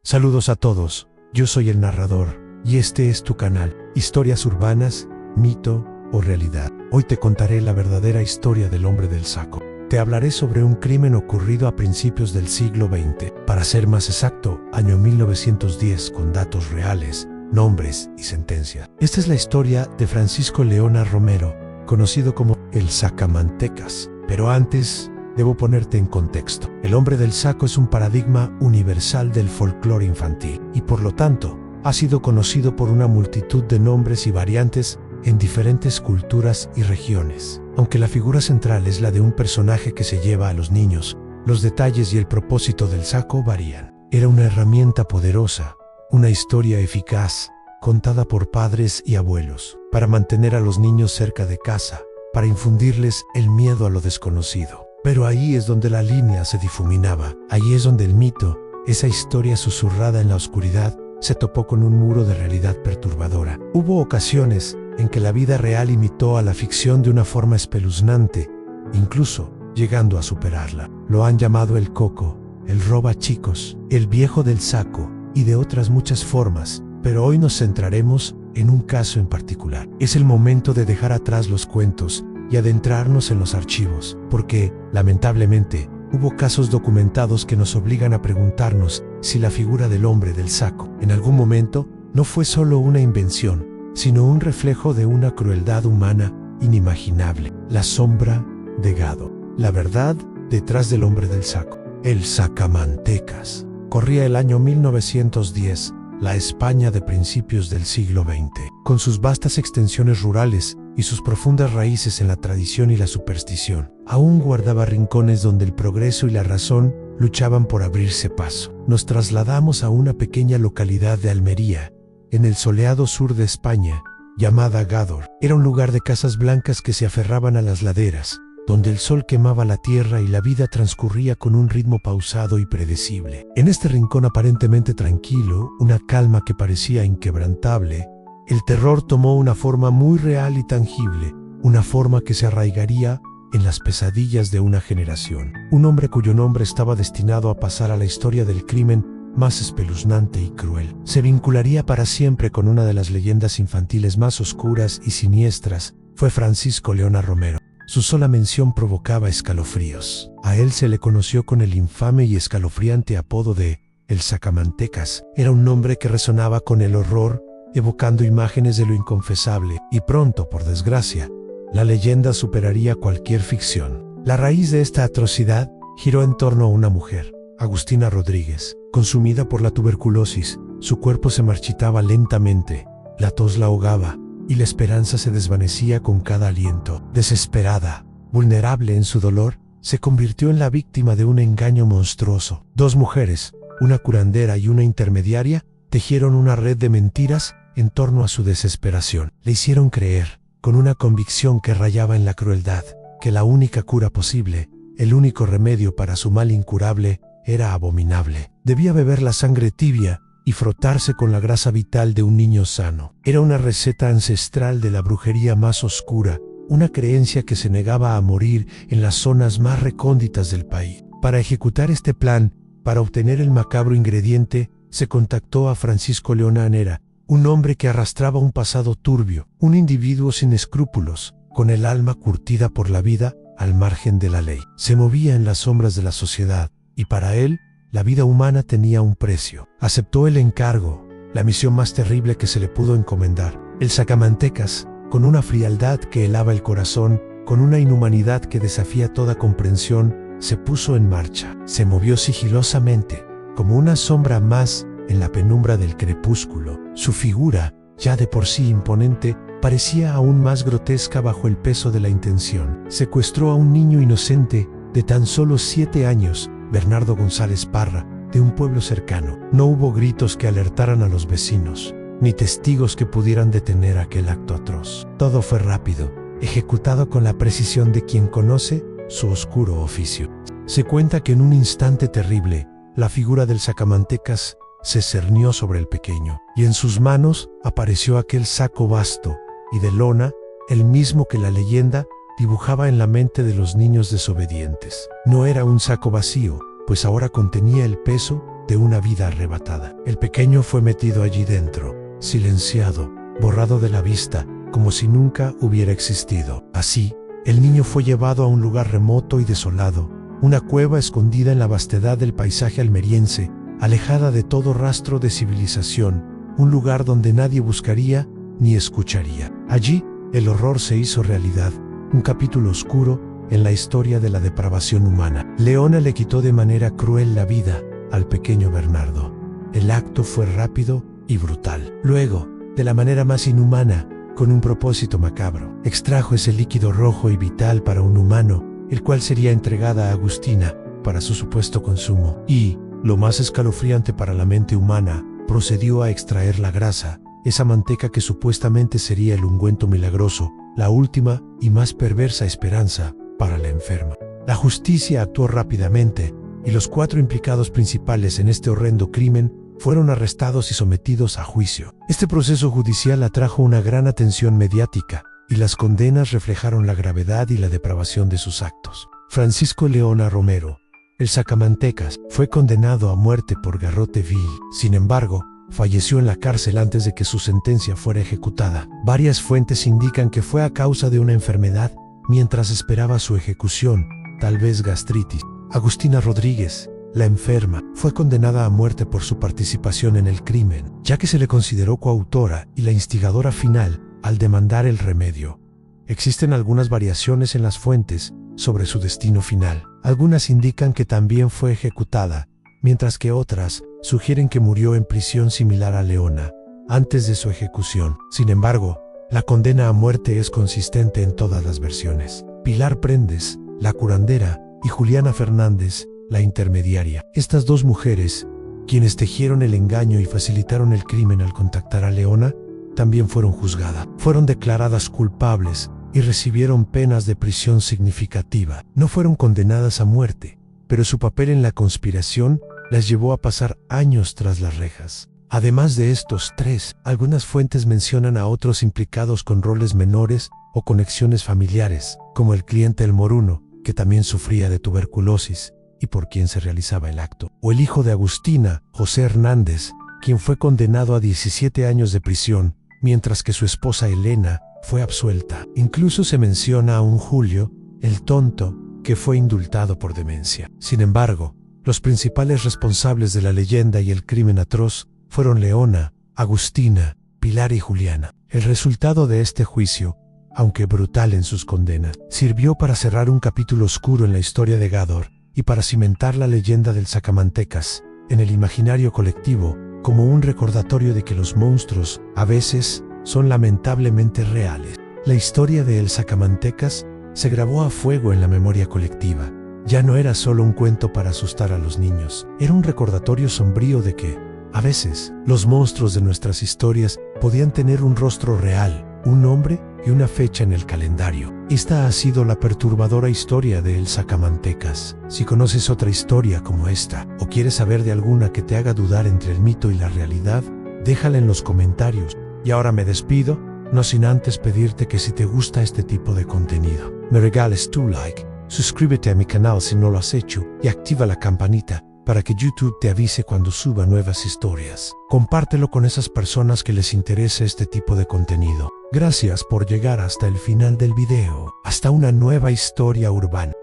Saludos a todos, yo soy el narrador, y este es tu canal, Historias Urbanas, Mito o Realidad. Hoy te contaré la verdadera historia del hombre del saco. Te hablaré sobre un crimen ocurrido a principios del siglo XX, para ser más exacto, año 1910, con datos reales, nombres y sentencias. Esta es la historia de Francisco Leona Romero, conocido como el Sacamantecas. Pero antes, debo ponerte en contexto. El hombre del saco es un paradigma universal del folclore infantil y por lo tanto ha sido conocido por una multitud de nombres y variantes en diferentes culturas y regiones. Aunque la figura central es la de un personaje que se lleva a los niños, los detalles y el propósito del saco varían. Era una herramienta poderosa, una historia eficaz, contada por padres y abuelos, para mantener a los niños cerca de casa, para infundirles el miedo a lo desconocido. Pero ahí es donde la línea se difuminaba, ahí es donde el mito, esa historia susurrada en la oscuridad, se topó con un muro de realidad perturbadora. Hubo ocasiones en que la vida real imitó a la ficción de una forma espeluznante, incluso llegando a superarla. Lo han llamado el coco, el roba chicos, el viejo del saco y de otras muchas formas, pero hoy nos centraremos en un caso en particular. Es el momento de dejar atrás los cuentos y adentrarnos en los archivos, porque, lamentablemente, hubo casos documentados que nos obligan a preguntarnos si la figura del hombre del saco, en algún momento, no fue solo una invención, sino un reflejo de una crueldad humana inimaginable. La sombra de Gado. La verdad detrás del hombre del saco. El Sacamantecas. Corría el año 1910, la España de principios del siglo XX, con sus vastas extensiones rurales y sus profundas raíces en la tradición y la superstición. Aún guardaba rincones donde el progreso y la razón luchaban por abrirse paso. Nos trasladamos a una pequeña localidad de Almería, en el soleado sur de España, llamada Gádor. Era un lugar de casas blancas que se aferraban a las laderas, donde el sol quemaba la tierra y la vida transcurría con un ritmo pausado y predecible. En este rincón aparentemente tranquilo, una calma que parecía inquebrantable, el terror tomó una forma muy real y tangible, una forma que se arraigaría en las pesadillas de una generación. Un hombre cuyo nombre estaba destinado a pasar a la historia del crimen más espeluznante y cruel. Se vincularía para siempre con una de las leyendas infantiles más oscuras y siniestras. Fue Francisco Leona Romero. Su sola mención provocaba escalofríos. A él se le conoció con el infame y escalofriante apodo de el Sacamantecas. Era un nombre que resonaba con el horror, evocando imágenes de lo inconfesable, y pronto, por desgracia, la leyenda superaría cualquier ficción. La raíz de esta atrocidad giró en torno a una mujer, Agustina Rodríguez. Consumida por la tuberculosis, su cuerpo se marchitaba lentamente, la tos la ahogaba, y la esperanza se desvanecía con cada aliento. Desesperada, vulnerable en su dolor, se convirtió en la víctima de un engaño monstruoso. Dos mujeres, una curandera y una intermediaria, tejieron una red de mentiras en torno a su desesperación. Le hicieron creer, con una convicción que rayaba en la crueldad, que la única cura posible, el único remedio para su mal incurable, era abominable. Debía beber la sangre tibia y frotarse con la grasa vital de un niño sano. Era una receta ancestral de la brujería más oscura, una creencia que se negaba a morir en las zonas más recónditas del país. Para ejecutar este plan, para obtener el macabro ingrediente, se contactó a Francisco Leona Anera, un hombre que arrastraba un pasado turbio, un individuo sin escrúpulos, con el alma curtida por la vida al margen de la ley. Se movía en las sombras de la sociedad, y para él, la vida humana tenía un precio. Aceptó el encargo, la misión más terrible que se le pudo encomendar. El Sacamantecas, con una frialdad que helaba el corazón, con una inhumanidad que desafía toda comprensión, se puso en marcha. Se movió sigilosamente, como una sombra más en la penumbra del crepúsculo. Su figura, ya de por sí imponente, parecía aún más grotesca bajo el peso de la intención. Secuestró a un niño inocente de tan solo 7 años, Bernardo González Parra, de un pueblo cercano. No hubo gritos que alertaran a los vecinos, ni testigos que pudieran detener aquel acto atroz. Todo fue rápido, ejecutado con la precisión de quien conoce su oscuro oficio. Se cuenta que en un instante terrible, la figura del Sacamantecas se cernió sobre el pequeño, y en sus manos apareció aquel saco vasto y de lona, el mismo que la leyenda dibujaba en la mente de los niños desobedientes. No era un saco vacío, pues ahora contenía el peso de una vida arrebatada. El pequeño fue metido allí dentro, silenciado, borrado de la vista, como si nunca hubiera existido. Así, el niño fue llevado a un lugar remoto y desolado, una cueva escondida en la vastedad del paisaje almeriense, alejada de todo rastro de civilización, un lugar donde nadie buscaría ni escucharía. Allí, el horror se hizo realidad, un capítulo oscuro en la historia de la depravación humana. Leona le quitó de manera cruel la vida al pequeño Bernardo. El acto fue rápido y brutal. Luego, de la manera más inhumana, con un propósito macabro, extrajo ese líquido rojo y vital para un humano, el cual sería entregada a Agustina para su supuesto consumo. Y, lo más escalofriante para la mente humana, procedió a extraer la grasa, esa manteca que supuestamente sería el ungüento milagroso, la última y más perversa esperanza para la enferma. La justicia actuó rápidamente, y los 4 implicados principales en este horrendo crimen fueron arrestados y sometidos a juicio. Este proceso judicial atrajo una gran atención mediática, y las condenas reflejaron la gravedad y la depravación de sus actos. Francisco Leona Romero, el sacamantecas, fue condenado a muerte por garrote vil. Sin embargo, falleció en la cárcel antes de que su sentencia fuera ejecutada. Varias fuentes indican que fue a causa de una enfermedad mientras esperaba su ejecución, tal vez gastritis. Agustina Rodríguez, la enferma, fue condenada a muerte por su participación en el crimen, ya que se le consideró coautora y la instigadora final al demandar el remedio. Existen algunas variaciones en las fuentes sobre su destino final. Algunas indican que también fue ejecutada, mientras que otras sugieren que murió en prisión similar a Leona, antes de su ejecución. Sin embargo, la condena a muerte es consistente en todas las versiones. Pilar Prendes, la curandera, y Juliana Fernández, la intermediaria. Estas 2 mujeres, quienes tejieron el engaño y facilitaron el crimen al contactar a Leona, también fueron juzgadas. Fueron declaradas culpables y recibieron penas de prisión significativa. No fueron condenadas a muerte, pero su papel en la conspiración las llevó a pasar años tras las rejas. Además de estos 3, algunas fuentes mencionan a otros implicados con roles menores o conexiones familiares, como el cliente El Moruno, que también sufría de tuberculosis y por quien se realizaba el acto, o el hijo de Agustina, José Hernández, quien fue condenado a 17 años de prisión, mientras que su esposa Elena fue absuelta. Incluso se menciona a un Julio, el tonto, que fue indultado por demencia. Sin embargo, los principales responsables de la leyenda y el crimen atroz fueron Leona, Agustina, Pilar y Juliana. El resultado de este juicio, aunque brutal en sus condenas, sirvió para cerrar un capítulo oscuro en la historia de Gádor y para cimentar la leyenda del sacamantecas en el imaginario colectivo como un recordatorio de que los monstruos, a veces, son lamentablemente reales. La historia de El Sacamantecas se grabó a fuego en la memoria colectiva. Ya no era solo un cuento para asustar a los niños, era un recordatorio sombrío de que, a veces, los monstruos de nuestras historias podían tener un rostro real, un nombre y una fecha en el calendario. Esta ha sido la perturbadora historia de El Sacamantecas. Si conoces otra historia como esta, o quieres saber de alguna que te haga dudar entre el mito y la realidad, déjala en los comentarios. Y ahora me despido, no sin antes pedirte que si te gusta este tipo de contenido, me regales tu like, suscríbete a mi canal si no lo has hecho y activa la campanita para que YouTube te avise cuando suba nuevas historias. Compártelo con esas personas que les interese este tipo de contenido. Gracias por llegar hasta el final del video. Hasta una nueva historia urbana.